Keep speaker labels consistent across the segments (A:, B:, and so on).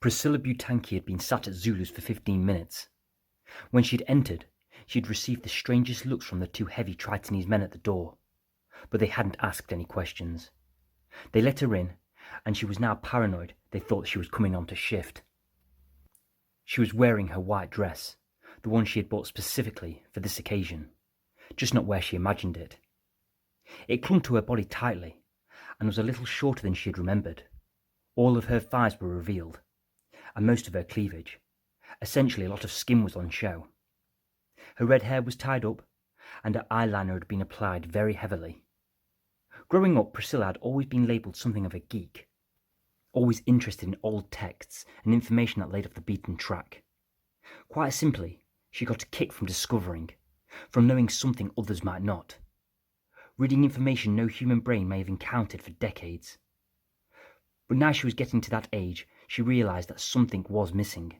A: Priscilla Butanki had been sat at Zulu's for 15 minutes. When she had entered, she had received the strangest looks from the two heavy Tritonese men at the door, but they hadn't asked any questions. They let her in, and she was now paranoid they thought she was coming on to shift. She was wearing her white dress, the one she had bought specifically for this occasion, just not where she imagined it. It clung to her body tightly, and was a little shorter than she had remembered. All of her thighs were revealed, and most of her cleavage. Essentially, a lot of skin was on show. Her red hair was tied up, and her eyeliner had been applied very heavily. Growing up, Priscilla had always been labelled something of a geek, always interested in old texts and information that laid off the beaten track. Quite simply, she got a kick from discovering, from knowing something others might not. Reading information no human brain may have encountered for decades. But now she was getting to that age, she realised that something was missing,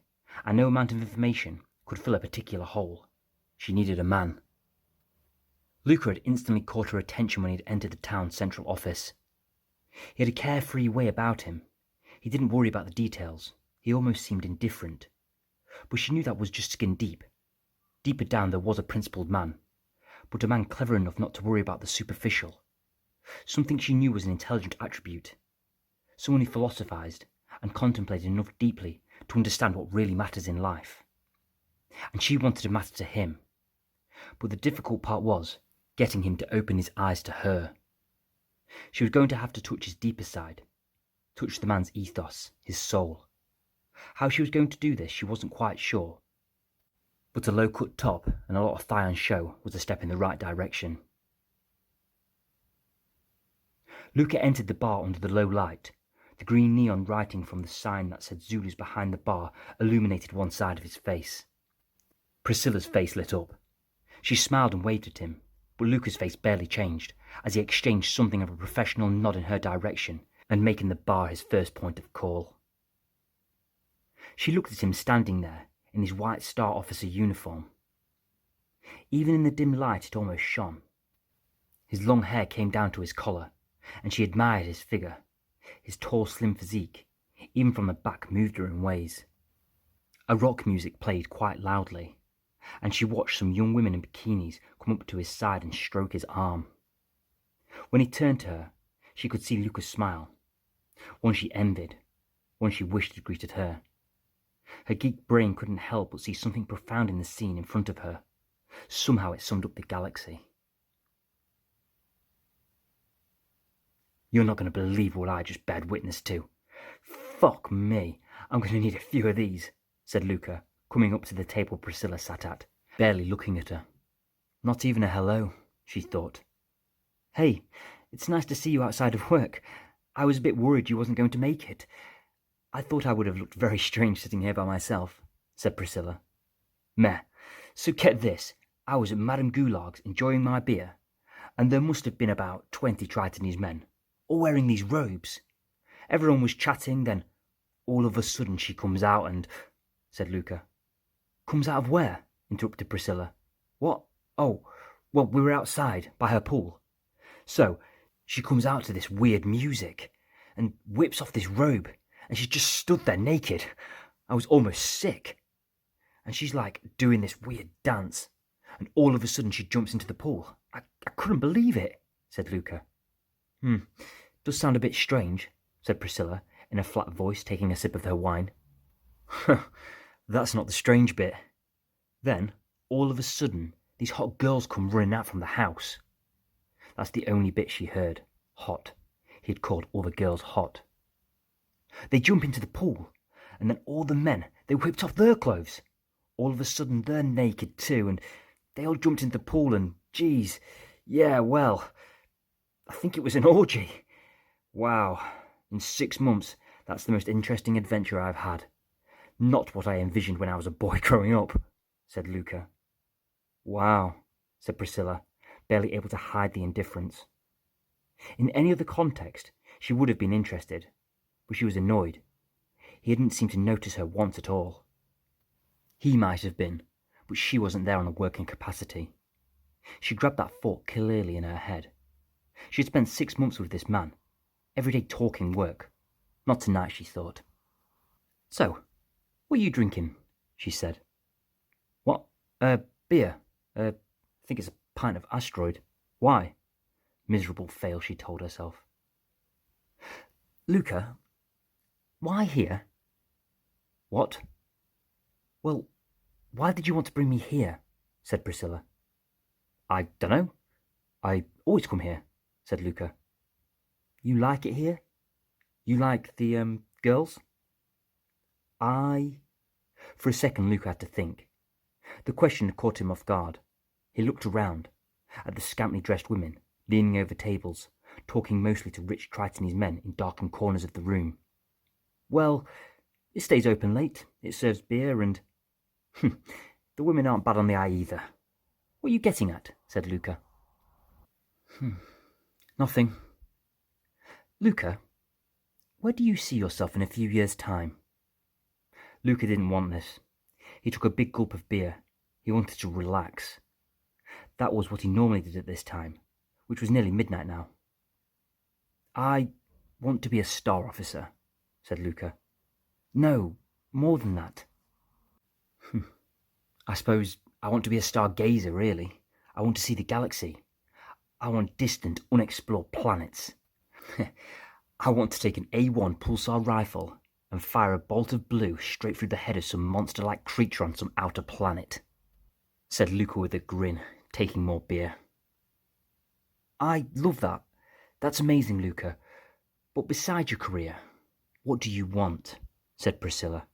A: and no amount of information could fill a particular hole. She needed a man. Luka had instantly caught her attention when he had entered the town's central office. He had a carefree way about him. He didn't worry about the details. He almost seemed indifferent. But she knew that was just skin deep. Deeper down there was a principled man, but a man clever enough not to worry about the superficial. Something she knew was an intelligent attribute. Someone who philosophised and contemplated enough deeply to understand what really matters in life. And she wanted to matter to him. But the difficult part was getting him to open his eyes to her. She was going to have to touch his deeper side, touch the man's ethos, his soul. How she was going to do this, she wasn't quite sure. But a low-cut top and a lot of thigh on show was a step in the right direction. Luka entered the bar under the low light. The green neon writing from the sign that said Zulu's behind the bar illuminated one side of his face. Priscilla's face lit up. She smiled and waved at him, but Luka's face barely changed as he exchanged something of a professional nod in her direction and making the bar his first point of call. She looked at him standing there in his white star officer uniform. Even in the dim light it almost shone. His long hair came down to his collar, and she admired his figure. His tall, slim physique, even from the back, moved her in ways. A rock music played quite loudly, and she watched some young women in bikinis come up to his side and stroke his arm. When he turned to her, she could see Luka's smile, one she envied, one she wished had greeted her. Her geek brain couldn't help but see something profound in the scene in front of her. Somehow it summed up the galaxy. "You're not going to believe what I just bared witness to. Fuck me, I'm going to need a few of these," said Luka, coming up to the table Priscilla sat at, barely looking at her. Not even a hello, she thought. "Hey, it's nice to see you outside of work. I was a bit worried you wasn't going to make it. I thought I would have looked very strange sitting here by myself," said Priscilla. "Meh, so get this, I was at Madame Goulart's enjoying my beer, and there must have been about 20 Tritonese men, all wearing these robes. Everyone was chatting, then all of a sudden she comes out and—" said Luka. "Comes out of where?" interrupted Priscilla. "What? Oh, well, we were outside, by her pool. So, she comes out to this weird music, and whips off this robe, and she just stood there naked. I was almost sick. And she's like doing this weird dance, and all of a sudden she jumps into the pool. I couldn't believe it," said Luka. Does sound a bit strange," said Priscilla, in a flat voice, taking a sip of her wine. "That's not the strange bit. Then, all of a sudden, these hot girls come running out from the house." That's the only bit she heard. Hot. He had called all the girls hot. "They jump into the pool, and then all the men, they whipped off their clothes. All of a sudden, they're naked too, and they all jumped into the pool, and geez, yeah, well, I think it was an orgy. Wow, in 6 months, that's the most interesting adventure I've had. Not what I envisioned when I was a boy growing up," said Luka. "Wow," said Priscilla, barely able to hide the indifference. In any other context, she would have been interested, but she was annoyed. He didn't seem to notice her once at all. He might have been, but she wasn't there on a working capacity. She grabbed that thought clearly in her head. She had spent 6 months with this man, every day talking work. Not tonight, she thought. So, what are you drinking? She said. What? Beer. I think it's a pint of asteroid. Why? Miserable fail, she told herself. Luka, why here? What? Well, why did you want to bring me here? Said Priscilla. I dunno. I always come here, said Luka. You like it here? You like the, girls? For a second, Luka had to think. The question had caught him off guard. He looked around, at the scantily dressed women, leaning over tables, talking mostly to rich Tritonese men in darkened corners of the room. Well, it stays open late, it serves beer, and... the women aren't bad on the eye either. What are you getting at? Said Luka. Nothing. Luka, where do you see yourself in a few years' time? Luka didn't want this. He took a big gulp of beer. He wanted to relax. That was what he normally did at this time, which was nearly midnight now. I want to be a star officer, said Luka. No, more than that. I suppose I want to be a stargazer, really. I want to see the galaxy. I want distant, unexplored planets. I want to take an A1 pulsar rifle and fire a bolt of blue straight through the head of some monster-like creature on some outer planet, said Luka with a grin, taking more beer. I love that. That's amazing, Luka. But besides your career, what do you want? Said Priscilla.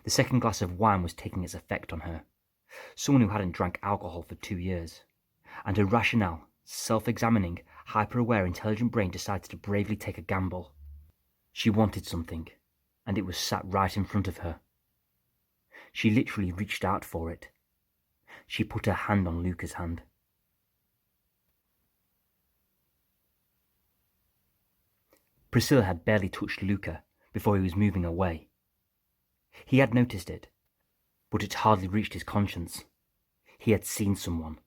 A: The second glass of wine was taking its effect on her. Someone who hadn't drank alcohol for 2 years. And her rationale, self-examining, hyper-aware, intelligent brain decided to bravely take a gamble. She wanted something, and it was sat right in front of her. She literally reached out for it. She put her hand on Luka's hand. Priscilla had barely touched Luka before he was moving away. He had noticed it, but it hardly reached his conscience. He had seen someone.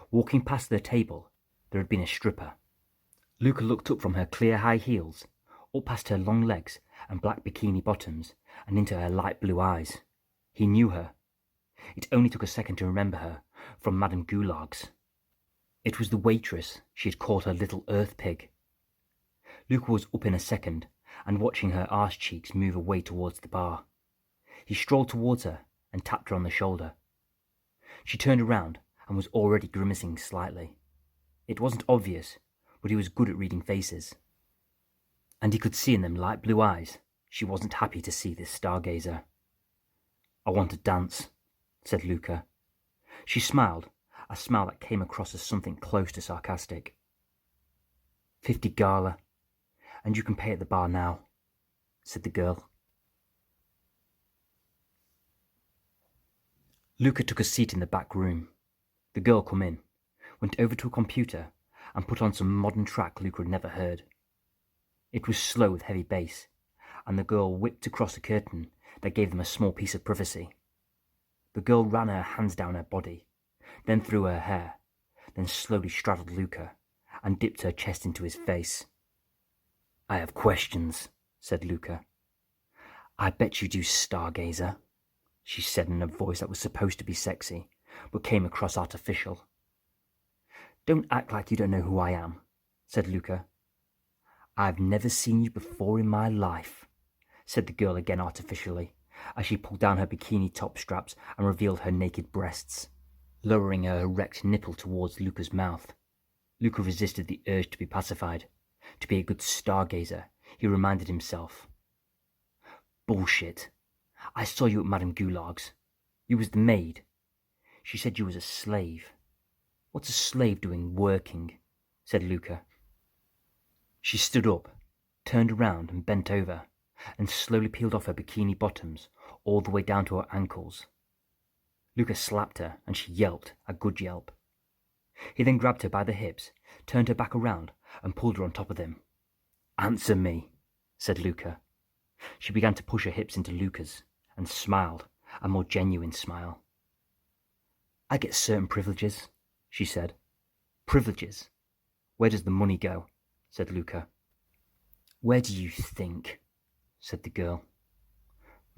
A: Walking past their table, there had been a stripper. Luka looked up from her clear high heels, up past her long legs and black bikini bottoms, and into her light blue eyes. He knew her. It only took a second to remember her from Madame Gulag's. It was the waitress she had called her little earth pig. Luka was up in a second and watching her arse cheeks move away towards the bar. He strolled towards her and tapped her on the shoulder. She turned around and was already grimacing slightly. It wasn't obvious, but he was good at reading faces. And he could see in them light blue eyes she wasn't happy to see this stargazer. I want to dance, said Luka. She smiled, a smile that came across as something close to sarcastic. 50 gala, and you can pay at the bar now, said the girl. Luka took a seat in the back room. The girl come in, went over to a computer, and put on some modern track Luka had never heard. It was slow with heavy bass, and the girl whipped across a curtain that gave them a small piece of privacy. The girl ran her hands down her body, then through her hair, then slowly straddled Luka, and dipped her chest into his face. I have questions, said Luka. I bet you do, Stargazer, she said in a voice that was supposed to be sexy, but came across artificial. Don't act like you don't know who I am, said Luka. I've never seen you before in my life, said the girl again artificially, as she pulled down her bikini top straps and revealed her naked breasts, lowering her erect nipple towards Luka's mouth. Luka resisted the urge to be pacified. To be a good stargazer, he reminded himself. Bullshit. I saw you at Madame Gulag's. You was the maid. She said you was a slave. What's a slave doing working? Said Luka. She stood up, turned around and bent over, and slowly peeled off her bikini bottoms all the way down to her ankles. Luka slapped her, and she yelped, a good yelp. He then grabbed her by the hips, turned her back around, and pulled her on top of him. Answer me, said Luka. She began to push her hips into Luka's, and smiled, a more genuine smile. I get certain privileges, she said. Privileges? Where does the money go? Said Luka. Where do you think? Said the girl.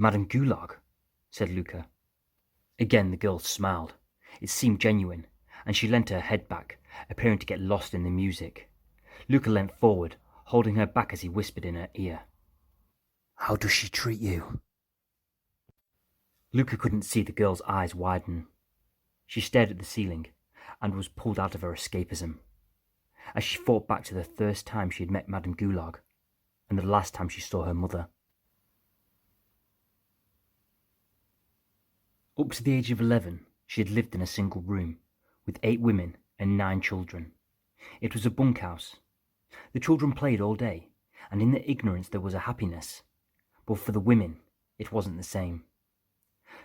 A: Madame Gulag, said Luka. Again the girl smiled. It seemed genuine, and she leant her head back, appearing to get lost in the music. Luka leant forward, holding her back as he whispered in her ear. How does she treat you? Luka couldn't see the girl's eyes widen. She stared at the ceiling, and was pulled out of her escapism, as she thought back to the first time she had met Madame Gulag, and the last time she saw her mother. Up to the age of 11, she had lived in a single room, with 8 women and 9 children. It was a bunkhouse. The children played all day, and in their ignorance there was a happiness. But for the women, it wasn't the same.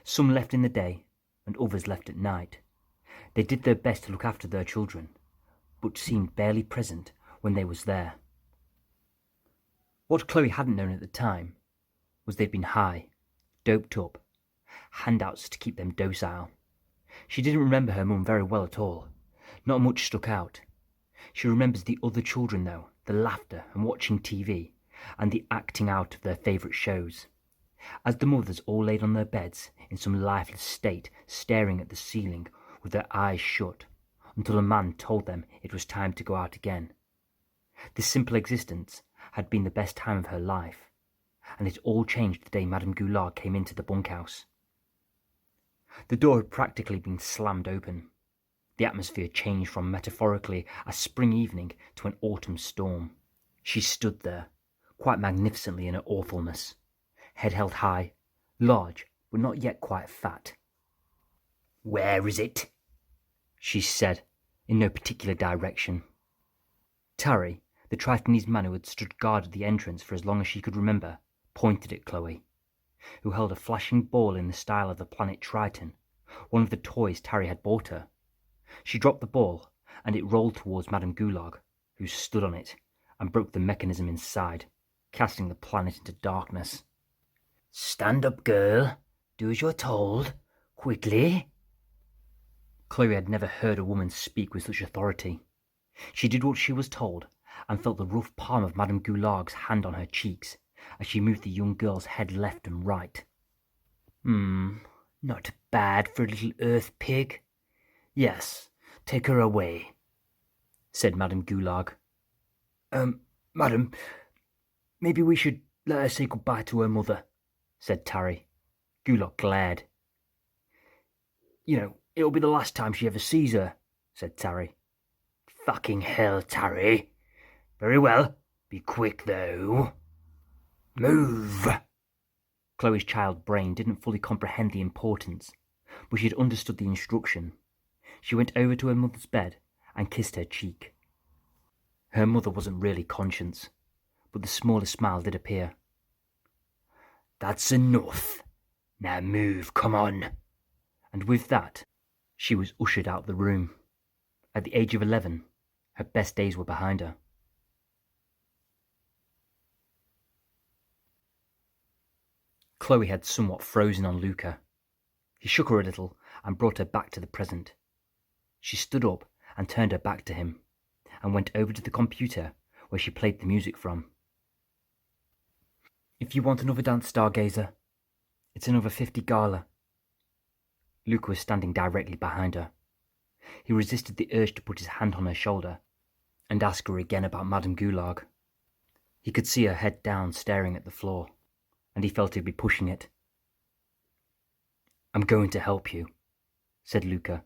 A: Some left in the day, and others left at night. They did their best to look after their children, but seemed barely present when they was there. What Chloe hadn't known at the time was they'd been high, doped up, handouts to keep them docile. She didn't remember her mum very well at all. Not much stuck out. She remembers the other children though, the laughter and watching TV, and the acting out of their favourite shows. As the mothers all laid on their beds in some lifeless state, staring at the ceiling with their eyes shut, until a man told them it was time to go out again. This simple existence had been the best time of her life, and it all changed the day Madame Gulag came into the bunkhouse. The door had practically been slammed open. The atmosphere changed from metaphorically a spring evening to an autumn storm. She stood there, quite magnificently in her awfulness, head held high, large, but not yet quite fat. "Where is it?" she said, in no particular direction. Tari, the Tritonese man who had stood guard at the entrance for as long as she could remember, pointed at Chloe, who held a flashing ball in the style of the planet Triton, one of the toys Tari had bought her. She dropped the ball, and it rolled towards Madame Gulag, who stood on it, and broke the mechanism inside, casting the planet into darkness. "Stand up, girl. Do as you're told. Quickly." Chloe had never heard a woman speak with such authority. She did what she was told, and felt the rough palm of Madame Gulag's hand on her cheeks, as she moved the young girl's head left and right. Not bad for a little earth pig. Yes, take her away," said Madame Gulag. Madam, maybe we should let her say goodbye to her mother," said Tari. Gulag glared. It'll be the last time she ever sees her," said Tari. "Fucking hell, Tari. Very well. Be quick, though. Move." Chloe's child brain didn't fully comprehend the importance, but she had understood the instruction. She went over to her mother's bed and kissed her cheek. Her mother wasn't really conscious, but the smallest smile did appear. "That's enough. Now move, come on." And with that, she was ushered out of the room. At the age of 11, her best days were behind her. Chloe had somewhat frozen on Luka. He shook her a little and brought her back to the present. She stood up and turned her back to him, and went over to the computer where she played the music from. "If you want another dance, Stargazer, it's another 50 gala." Luka was standing directly behind her. He resisted the urge to put his hand on her shoulder and ask her again about Madame Gulag. He could see her head down, staring at the floor, and he felt he'd be pushing it. "I'm going to help you," said Luka.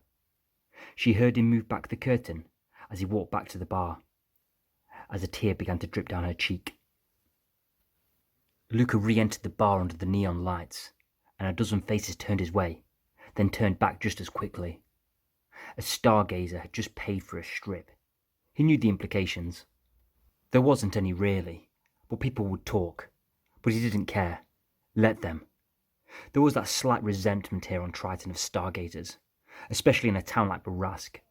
A: She heard him move back the curtain as he walked back to the bar, as a tear began to drip down her cheek. Luka re-entered the bar under the neon lights, and a dozen faces turned his way, then turned back just as quickly. A Stargazer had just paid for a strip. He knew the implications. There wasn't any really, but people would talk. But he didn't care. Let them. There was that slight resentment here on Triton of Stargazers, especially in a town like Barask,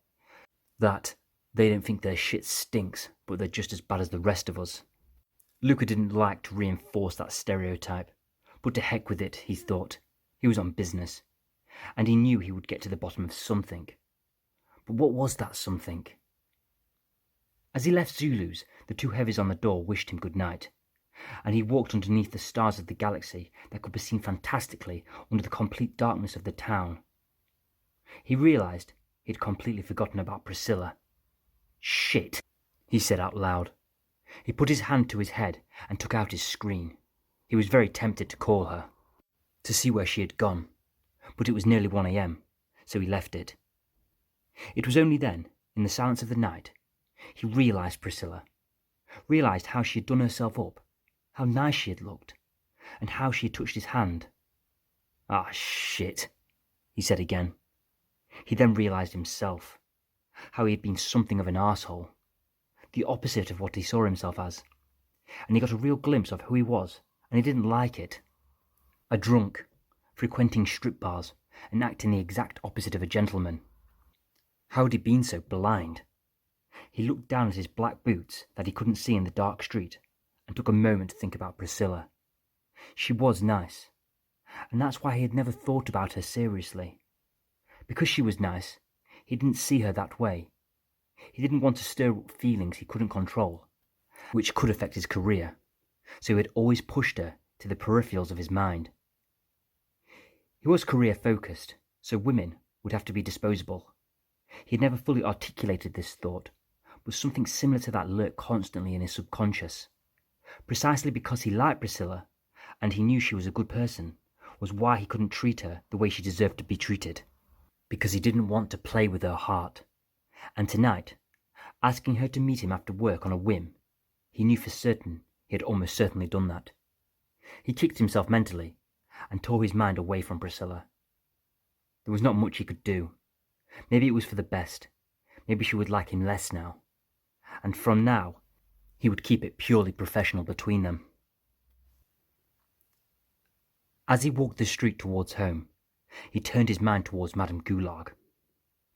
A: that they don't think their shit stinks, but they're just as bad as the rest of us. Luka didn't like to reinforce that stereotype, but to heck with it, he thought. He was on business, and he knew he would get to the bottom of something. But what was that something? As he left Zulu's, the 2 heavies on the door wished him good night, and he walked underneath the stars of the galaxy that could be seen fantastically under the complete darkness of the town. He realized he had completely forgotten about Priscilla. "Shit," he said out loud. He put his hand to his head and took out his screen. He was very tempted to call her, to see where she had gone, but it was nearly 1 a.m, so he left it. It was only then, in the silence of the night, he realized Priscilla, realized how she had done herself up, how nice she had looked, and how she had touched his hand. "Ah, shit," he said again. He then realized himself, how he had been something of an arsehole, the opposite of what he saw himself as, and he got a real glimpse of who he was, and he didn't like it. A drunk, frequenting strip bars, and acting the exact opposite of a gentleman. How had he been so blind? He looked down at his black boots that he couldn't see in the dark street, and took a moment to think about Priscilla. She was nice, and that's why he had never thought about her seriously. Because she was nice, he didn't see her that way. He didn't want to stir up feelings he couldn't control, which could affect his career, so he had always pushed her to the peripherals of his mind. He was career-focused, so women would have to be disposable. He had never fully articulated this thought, but something similar to that lurked constantly in his subconscious. Precisely because he liked Priscilla, and he knew she was a good person, was why he couldn't treat her the way she deserved to be treated. Because he didn't want to play with her heart. And tonight, asking her to meet him after work on a whim, he knew for certain he had almost certainly done that. He kicked himself mentally, and tore his mind away from Priscilla. There was not much he could do. Maybe it was for the best. Maybe she would like him less now. And from now, he would keep it purely professional between them. As he walked the street towards home, he turned his mind towards Madame Gulag.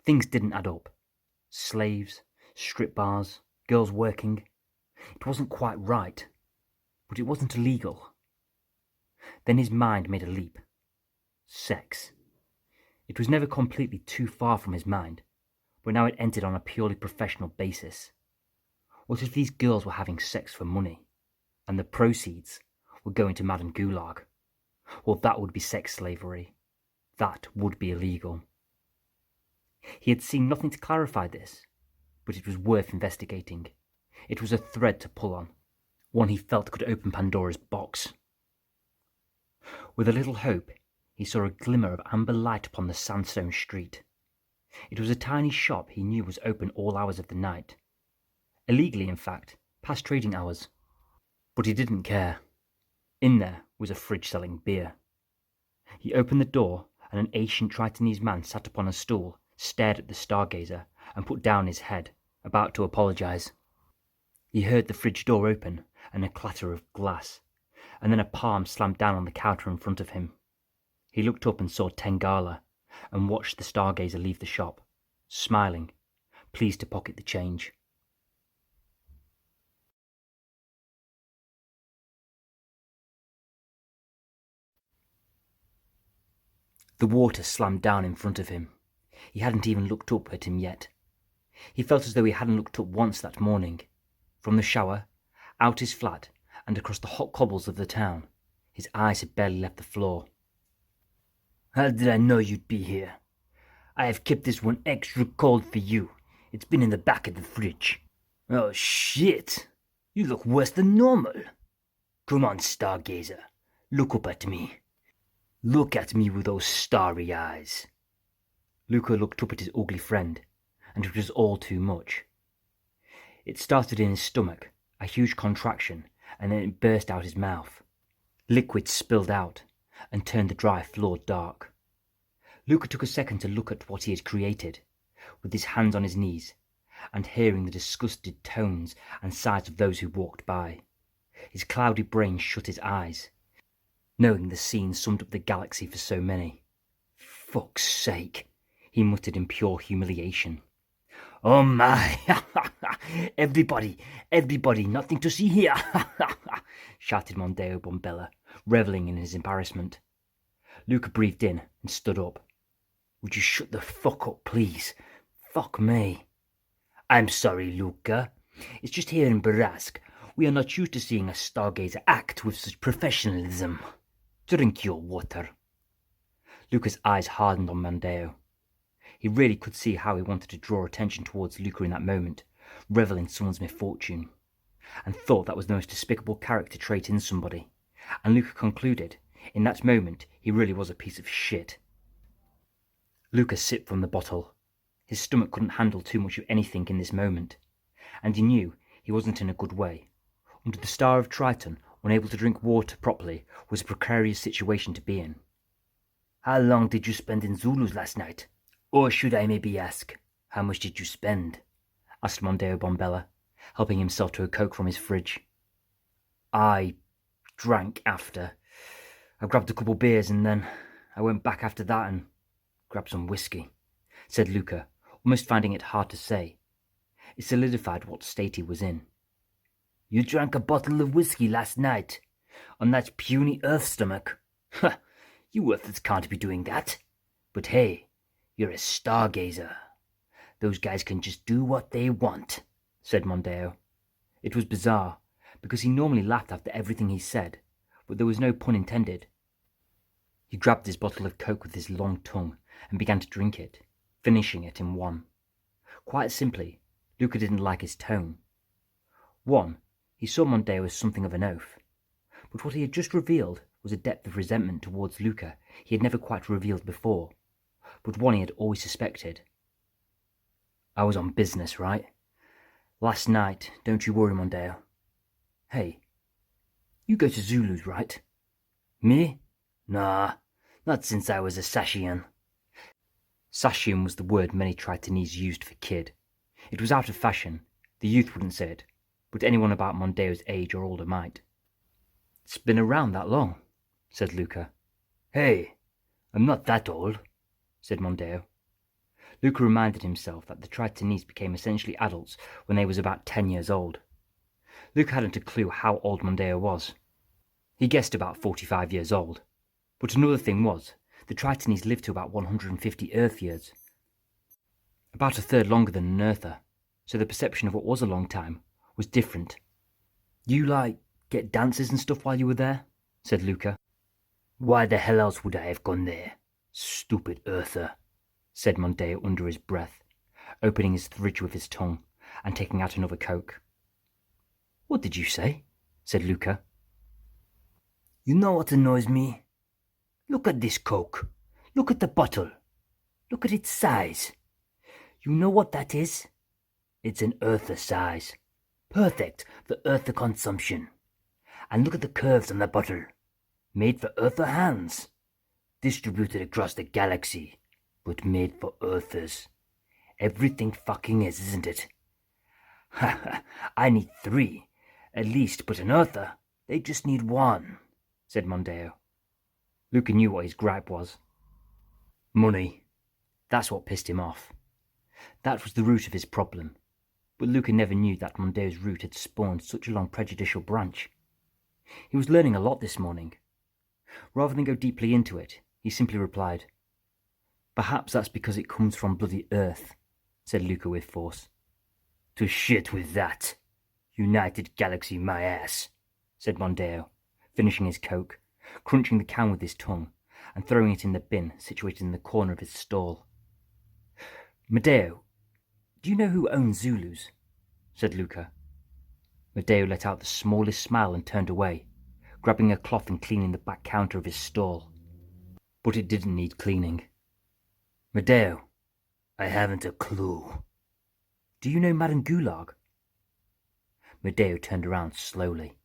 A: Things didn't add up. Slaves, strip bars, girls working. It wasn't quite right, but it wasn't illegal. Then his mind made a leap. Sex. It was never completely too far from his mind, but now it entered on a purely professional basis. What if these girls were having sex for money, and the proceeds were going to Madame Gulag? Well, that would be sex slavery. That would be illegal. He had seen nothing to clarify this, but it was worth investigating. It was a thread to pull on, one he felt could open Pandora's box. With a little hope, he saw a glimmer of amber light upon the sandstone street. It was a tiny shop he knew was open all hours of the night. Illegally, in fact, past trading hours. But he didn't care. In there was a fridge selling beer. He opened the door, and an ancient Tritonese man sat upon a stool, stared at the Stargazer, and put down his head, about to apologize. He heard the fridge door open, and a clatter of glass, and then a palm slammed down on the counter in front of him. He looked up and saw Tengala, and watched the Stargazer leave the shop, smiling, pleased to pocket the change. The water slammed down in front of him. He hadn't even looked up at him yet. He felt as though he hadn't looked up once that morning. From the shower, out his flat, and across the hot cobbles of the town, his eyes had barely left the floor. "How did I know you'd be here? I have kept this one extra cold for you. It's been in the back of the fridge." "Oh shit! You look worse than normal. Come on, Stargazer. Look up at me. Look at me with those starry eyes." Luka looked up at his ugly friend, and it was all too much. It started in his stomach, a huge contraction, and then it burst out his mouth. Liquid spilled out, and turned the dry floor dark. Luka took a second to look at what he had created, with his hands on his knees, and hearing the disgusted tones and sighs of those who walked by. His cloudy brain shut his eyes, knowing the scene summed up the galaxy for so many. "Fuck's sake," he muttered in pure humiliation. "Oh my! Everybody, nothing to see here!" shouted Mondeo Bombella, reveling in his embarrassment. Luka breathed in and stood up. "Would you shut the fuck up, please? Fuck me." "I'm sorry, Luka. It's just here in Barask. We are not used to seeing a Stargazer act with such professionalism. Drink your water. Luka's eyes hardened on Mondeo. He really could see how he wanted to draw attention towards Luka in that moment, revel in someone's misfortune, and thought that was the most despicable character trait in somebody. And Luka concluded, in that moment, he really was a piece of shit. Luka sipped from the bottle. His stomach couldn't handle too much of anything in this moment, and he knew he wasn't in a good way. Under the star of Triton, unable to drink water properly was a precarious situation to be in. How long did you spend in Zulus last night? Or should I maybe ask, how much did you spend? Asked Mondeo Bombella, helping himself to a Coke from his fridge. I drank after. I grabbed a couple beers and then I went back after that and grabbed some whiskey, said Luka, almost finding it hard to say. It solidified what state he was in. You drank a bottle of whiskey last night, on that puny Earth stomach. Ha! You Earthers can't be doing that. But hey, you're a Stargazer. Those guys can just do what they want, said Mondeo. It was bizarre, because he normally laughed after everything he said, but there was no pun intended. He grabbed his bottle of Coke with his long tongue and began to drink it, finishing it in one. Quite simply, Luka didn't like his tone. One, he saw Mondeo as something of an oaf, but what he had just revealed was a depth of resentment towards Luka he had never quite revealed before, but one he had always suspected. I was on business, right? Last night, don't you worry, Mondeo. Hey, you go to Zulus, right? Me? Nah, not since I was a Sashian. Sashian was the word many Tritonese used for kid. It was out of fashion. The youth wouldn't say it, but anyone about Mondeo's age or older might. It's been around that long, said Luka. Hey, I'm not that old, said Mondeo. Luka reminded himself that the Tritonese became essentially adults when they was about 10 years old. Luka hadn't a clue how old Mondeo was. He guessed about 45 years old. But another thing was, the Tritonese lived to about 150 Earth years. About a third longer than an Earther, so the perception of what was a long time was different. You, get dances and stuff while you were there? Said Luka. Why the hell else would I have gone there? Stupid Earther, said Mondeo under his breath, opening his fridge with his tongue and taking out another Coke. What did you say? Said Luka. You know what annoys me? Look at this Coke. Look at the bottle. Look at its size. You know what that is? It's an Earther size. Perfect for Earther consumption. And look at the curves on the bottle. Made for Earther hands. Distributed across the galaxy, but made for Earthers. Everything fucking is, isn't it? Ha! I need 3, at least, but an Earther, they just need 1, said Mondeo. Luka knew what his gripe was. Money. That's what pissed him off. That was the root of his problem, but Luka never knew that Mondeo's root had spawned such a long prejudicial branch. He was learning a lot this morning. Rather than go deeply into it, he simply replied, Perhaps that's because it comes from bloody Earth, said Luka with force. To shit with that. United Galaxy my ass, said Mondeo, finishing his Coke, crunching the can with his tongue, and throwing it in the bin situated in the corner of his stall. Mondeo, do you know who owns Zulus? Said Luka. Mondeo let out the smallest smile and turned away, grabbing a cloth and cleaning the back counter of his stall. But it didn't need cleaning. Mondeo, I haven't a clue. Do you know Madame Gulag? Mondeo turned around slowly.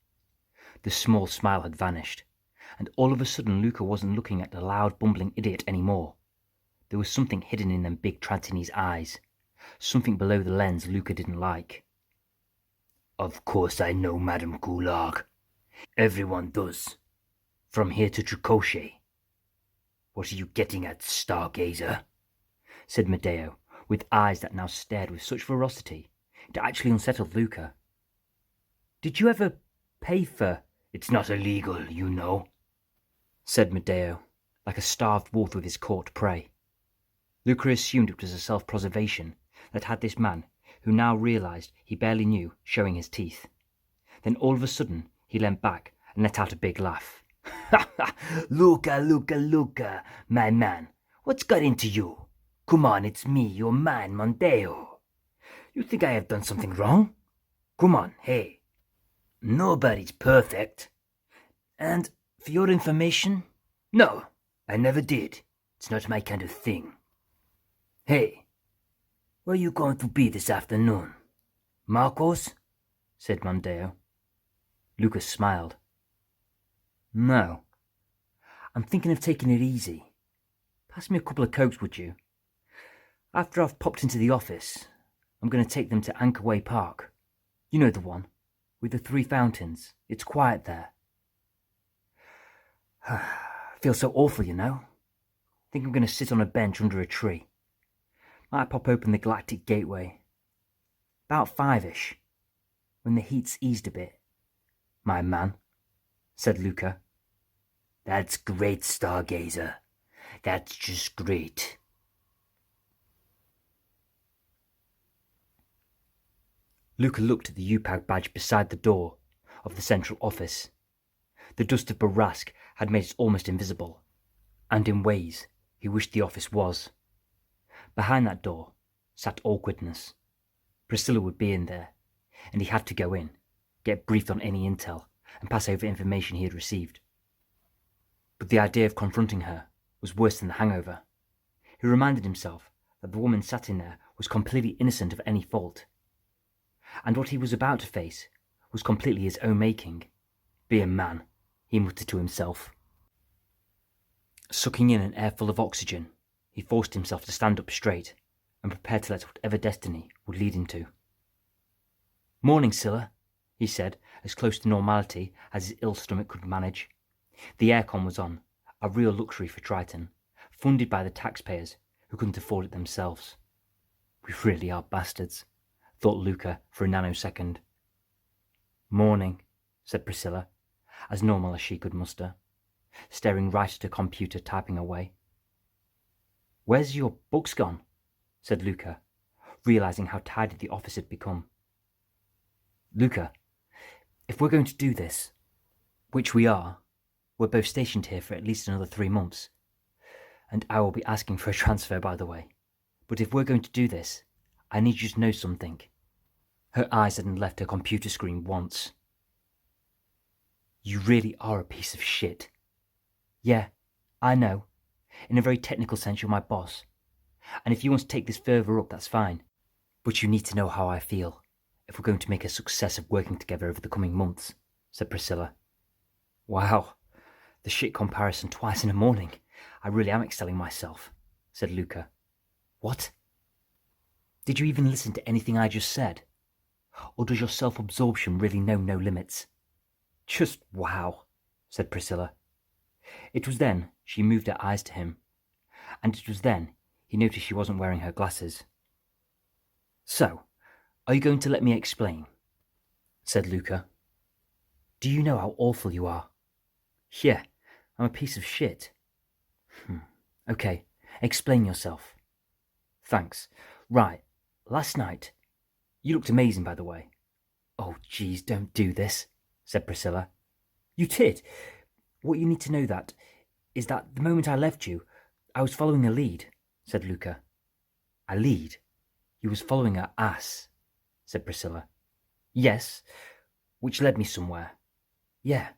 A: The small smile had vanished, and all of a sudden Luka wasn't looking at the loud, bumbling idiot anymore. There was something hidden in them big Tritonese eyes, something below the lens Luka didn't like. Of course I know Madame Gulag. Everyone does. From here to Dracoshe. What are you getting at, Stargazer? Said Mondeo, with eyes that now stared with such ferocity, it actually unsettled Luka. Did you ever pay for... It's not illegal, you know, said Mondeo, like a starved wolf with his caught prey. Luka assumed it was a self-preservation that had this man, who now realized he barely knew, showing his teeth. Then all of a sudden, he leant back and let out a big laugh. "Ha ha! Luka, Luka, Luka, my man, what's got into you? Come on, it's me, your man, Mondeo. You think I have done something wrong? Come on, hey. Nobody's perfect. And for your information, no, I never did. It's not my kind of thing. Hey, where are you going to be this afternoon? Marco's? Said Mondeo. Lucas smiled. No, I'm thinking of taking it easy. Pass me a couple of cokes, would you? After I've popped into the office, I'm going to take them to Anchorway Park. You know the one, with the 3 fountains. It's quiet there. I feel so awful, you know. Think I'm going to sit on a bench under a tree. Might pop open the Galactic Gateway. About 5-ish, when the heat's eased a bit. My man, said Luka. That's great, Stargazer. That's just great. Luka looked at the UPAG badge beside the door of the central office. The dust of Barask had made it almost invisible, and in ways he wished the office was. Behind that door sat awkwardness. Priscilla would be in there, and he had to go in, get briefed on any intel, and pass over information he had received. But the idea of confronting her was worse than the hangover. He reminded himself that the woman sat in there was completely innocent of any fault, and what he was about to face was completely his own making. Be a man, he muttered to himself. Sucking in an air full of oxygen, he forced himself to stand up straight and prepared to let whatever destiny would lead him to. Morning, Scylla, he said, as close to normality as his ill stomach could manage. The aircon was on, a real luxury for Triton, funded by the taxpayers who couldn't afford it themselves. We really are bastards, thought Luka for a nanosecond. Morning, said Priscilla, as normal as she could muster, staring right at her computer, typing away. Where's your books gone? Said Luka, realizing how tidy the office had become. Luka, if we're going to do this, which we are, we're both stationed here for at least another 3 months. And I will be asking for a transfer, by the way. But if we're going to do this, I need you to know something. Her eyes hadn't left her computer screen once. You really are a piece of shit. Yeah, I know. In a very technical sense, you're my boss. And if you want to take this further up, that's fine. But you need to know how I feel if we're going to make a success of working together over the coming months, said Priscilla. Wow, the shit comparison twice in a morning. I really am excelling myself, said Luka. What? Did you even listen to anything I just said? Or does your self-absorption really know no limits? Just wow, said Priscilla. It was then she moved her eyes to him, and it was then he noticed she wasn't wearing her glasses. So, are you going to let me explain? Said Luka. Do you know how awful you are? Yeah, I'm a piece of shit. Okay, explain yourself. Thanks. Right, last night. You looked amazing, by the way. Oh, geez, don't do this, said Priscilla. You did. What you need to know is that the moment I left you, I was following a lead, said Luka. A lead? You was following her ass, said Priscilla. Yes, which led me somewhere. Yeah,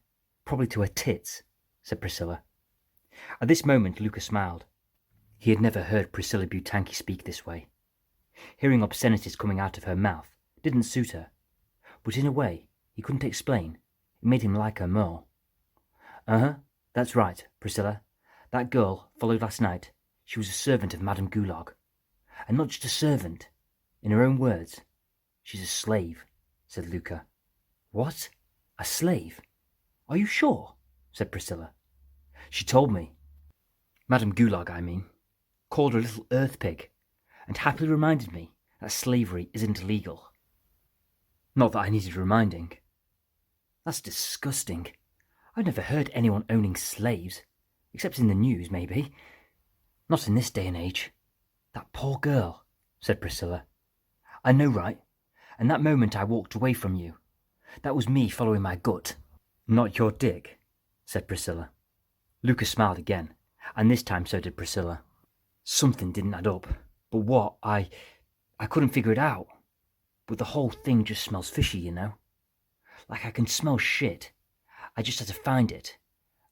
A: probably to her tits, said Priscilla. At this moment, Luka smiled. He had never heard Priscilla Butanki speak this way. Hearing obscenities coming out of her mouth didn't suit her, but in a way he couldn't explain. It made him like her more. That's right, Priscilla. That girl followed last night. She was a servant of Madame Gulag. And not just a servant. In her own words, she's a slave, said Luka. What? A slave? Are you sure? Said Priscilla. She told me. Madame Gulag, I mean. Called her a little earth pig, and happily reminded me that slavery isn't illegal. Not that I needed reminding. That's disgusting. I've never heard anyone owning slaves, except in the news, maybe. Not in this day and age. That poor girl, said Priscilla. I know, right? And that moment I walked away from you. That was me following my gut. Not your dick, said Priscilla. Luka smiled again, and this time so did Priscilla. Something didn't add up, but what? I couldn't figure it out. But the whole thing just smells fishy, you know? Like I can smell shit. I just had to find it.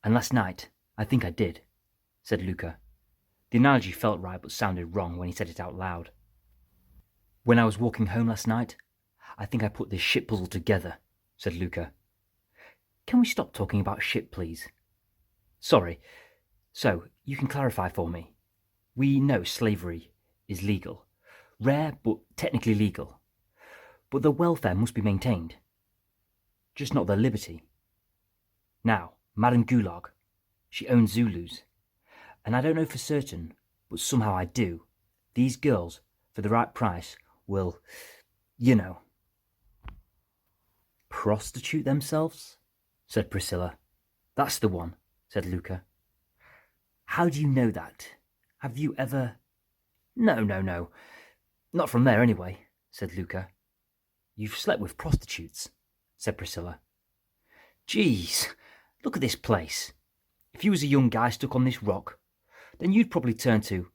A: And last night, I think I did, said Luka. The analogy felt right but sounded wrong when he said it out loud. When I was walking home last night, I think I put this shit puzzle together, said Luka. Can we stop talking about shit, please? Sorry. So, you can clarify for me. We know slavery is legal. Rare, but technically legal. But their welfare must be maintained. Just not their liberty. Now, Madame Gulag, she owns Zulus. And I don't know for certain, but somehow I do. These girls, for the right price, will, you know. Prostitute themselves? Said Priscilla. That's the one, said Luka. How do you know that? Have you ever... No. Not from there anyway, said Luka. You've slept with prostitutes, said Priscilla. Jeez, look at this place. If you was a young guy stuck on this rock, then you'd probably turn to...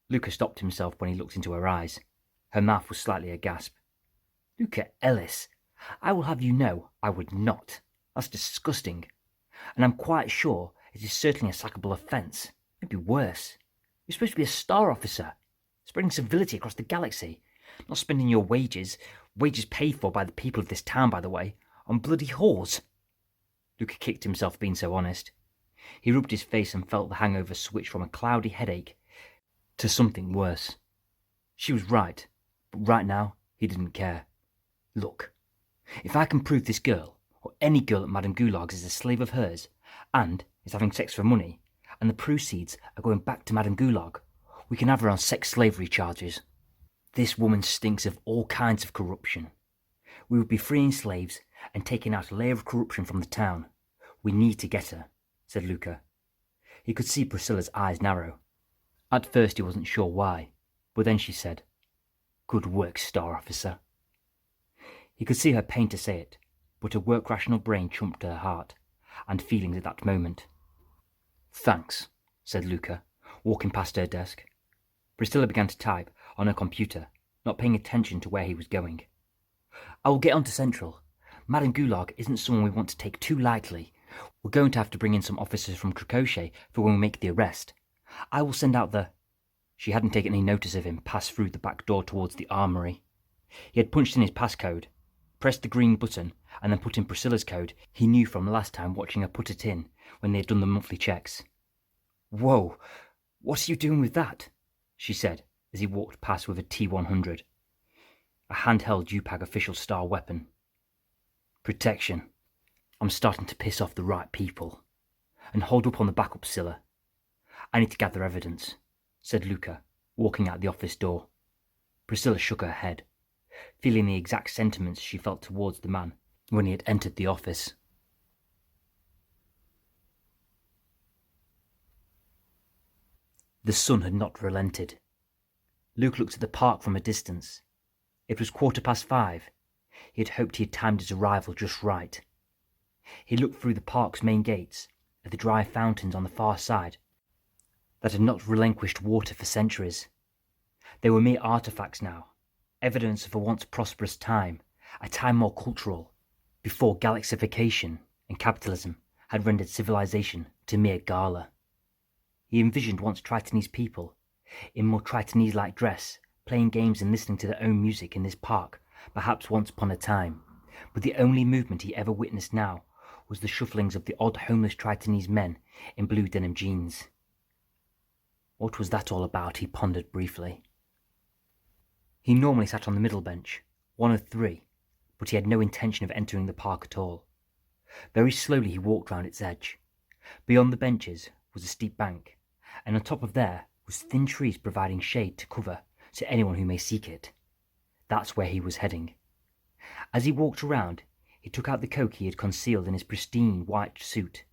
A: Luka stopped himself when he looked into her eyes. Her mouth was slightly a gasp. Luka Ellis, I will have you know I would not. That's disgusting. And I'm quite sure it is certainly a sackable offence. Maybe worse. You're supposed to be a star officer, spreading civility across the galaxy, not spending your wages paid for by the people of this town, by the way, on bloody whores. Luka kicked himself for being so honest. He rubbed his face and felt the hangover switch from a cloudy headache to something worse. She was right, but right now he didn't care. Look, if I can prove this girl, or any girl at Madame Gulag's, is a slave of hers, and is having sex for money, and the proceeds are going back to Madame Gulag, we can have her on sex slavery charges. This woman stinks of all kinds of corruption. We would be freeing slaves and taking out a layer of corruption from the town. We need to get her, said Luka. He could see Priscilla's eyes narrow. At first he wasn't sure why, but then she said, Good work, Star Officer. He could see her pain to say it, but her work-rational brain chumped her heart and feelings at that moment. Thanks, said Luka, walking past her desk. Priscilla began to type on her computer, not paying attention to where he was going. I will get on to Central. Madame Gulag isn't someone we want to take too lightly. We're going to have to bring in some officers from Tricochet for when we make the arrest. I will send out the... She hadn't taken any notice of him pass through the back door towards the armory. He had punched in his passcode, pressed the green button, and then put in Priscilla's code he knew from last time watching her put it in when they had done the monthly checks. Whoa, what are you doing with that? She said as he walked past with a T-100, a handheld UPAG official star weapon. Protection. I'm starting to piss off the right people. And hold up on the backup, Scylla. I need to gather evidence, said Luka, walking out the office door. Priscilla shook her head, feeling the exact sentiments she felt towards the man when he had entered the office. The sun had not relented. Luke looked at the park from a distance. It was 5:15. He had hoped he had timed his arrival just right. He looked through the park's main gates at the dry fountains on the far side that had not relinquished water for centuries. They were mere artifacts now, evidence of a once prosperous time, a time more cultural, before galaxification and capitalism had rendered civilization to mere gala. He envisioned once Tritonese people, in more Tritonese-like dress, playing games and listening to their own music in this park, perhaps once upon a time, but the only movement he ever witnessed now was the shufflings of the odd homeless Tritonese men in blue denim jeans. What was that all about, he pondered briefly. He normally sat on the middle bench, one of three, but he had no intention of entering the park at all. Very slowly he walked round its edge. Beyond the benches was a steep bank, and on top of there was thin trees providing shade to cover to anyone who may seek it. That's where he was heading. As he walked around, he took out the coat he had concealed in his pristine white suit.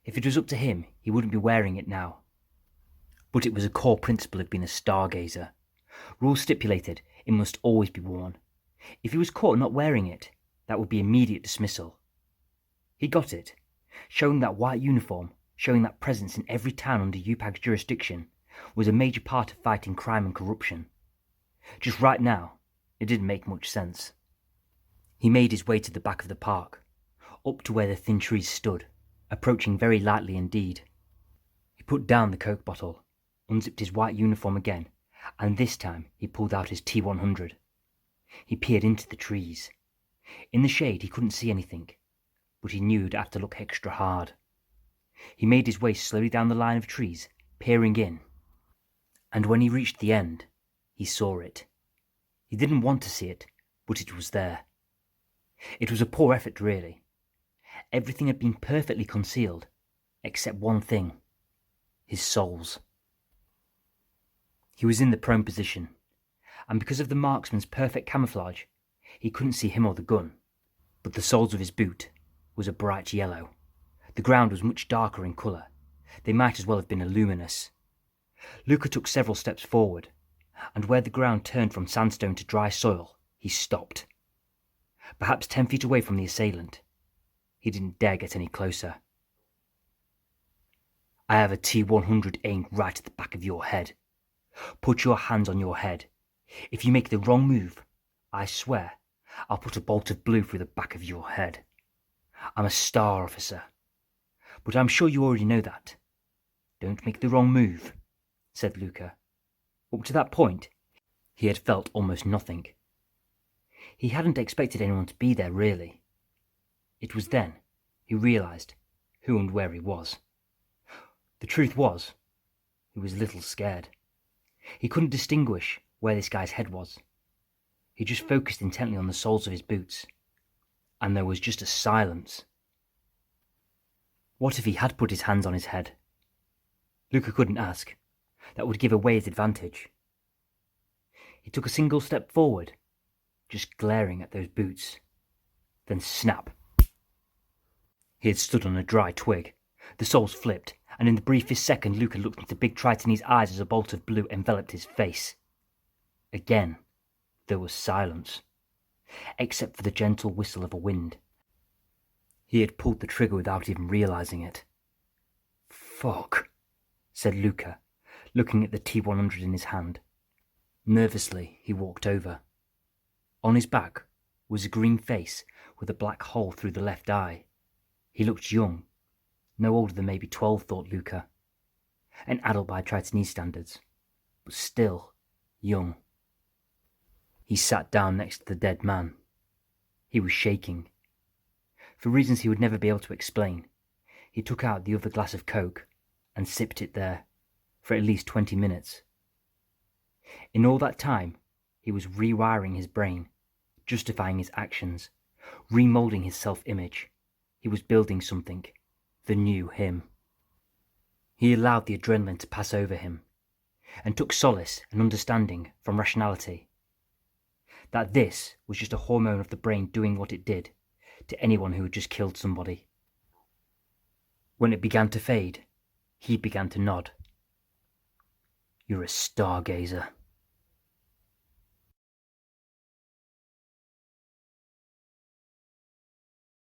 A: If it was up to him, he wouldn't be wearing it now. But it was a core principle of being a stargazer. Rules stipulated it must always be worn. If he was caught not wearing it, that would be immediate dismissal. He got it. Showing that white uniform, showing that presence in every town under UPAC's jurisdiction, was a major part of fighting crime and corruption. Just right now, it didn't make much sense. He made his way to the back of the park, up to where the thin trees stood, approaching very lightly indeed. He put down the Coke bottle, unzipped his white uniform again, and this time he pulled out his T-100. He peered into the trees. In the shade he couldn't see anything, but he knew he'd have to look extra hard. He made his way slowly down the line of trees, peering in. And when he reached the end, he saw it. He didn't want to see it, but it was there. It was a poor effort, really. Everything had been perfectly concealed, except one thing: his soles. He was in the prone position, and because of the marksman's perfect camouflage, he couldn't see him or the gun. But the soles of his boot was a bright yellow. The ground was much darker in colour. They might as well have been luminous. Luka took several steps forward, and where the ground turned from sandstone to dry soil, he stopped. Perhaps 10 feet away from the assailant. He didn't dare get any closer. "I have a T-100 aimed right at the back of your head. Put your hands on your head. If you make the wrong move, I swear I'll put a bolt of blue through the back of your head. I'm a star officer. But I'm sure you already know that. Don't make the wrong move," said Luka. Up to that point, he had felt almost nothing. He hadn't expected anyone to be there, really. It was then he realised who and where he was. The truth was, he was a little scared. He couldn't distinguish where this guy's head was. He just focused intently on the soles of his boots, and there was just a silence. What if he had put his hands on his head? Luka couldn't ask. That would give away his advantage. He took a single step forward, just glaring at those boots. Then snap. He had stood on a dry twig. The soles flipped, and in the briefest second Luka looked into Big Triton's eyes as a bolt of blue enveloped his face. Again, there was silence, except for the gentle whistle of a wind. He had pulled the trigger without even realising it. "Fuck," said Luka, looking at the T-100 in his hand. Nervously, he walked over. On his back was a green face with a black hole through the left eye. He looked young. No older than maybe 12, thought Luka. An adult by Tritonese standards, but still young. He sat down next to the dead man. He was shaking. For reasons he would never be able to explain, he took out the other glass of Coke and sipped it there for at least 20 minutes. In all that time, he was rewiring his brain, justifying his actions, remoulding his self-image. He was building something, the new him. He allowed the adrenaline to pass over him, and took solace and understanding from rationality. That this was just a hormone of the brain doing what it did to anyone who had just killed somebody. When it began to fade, he began to nod. "You're a stargazer,"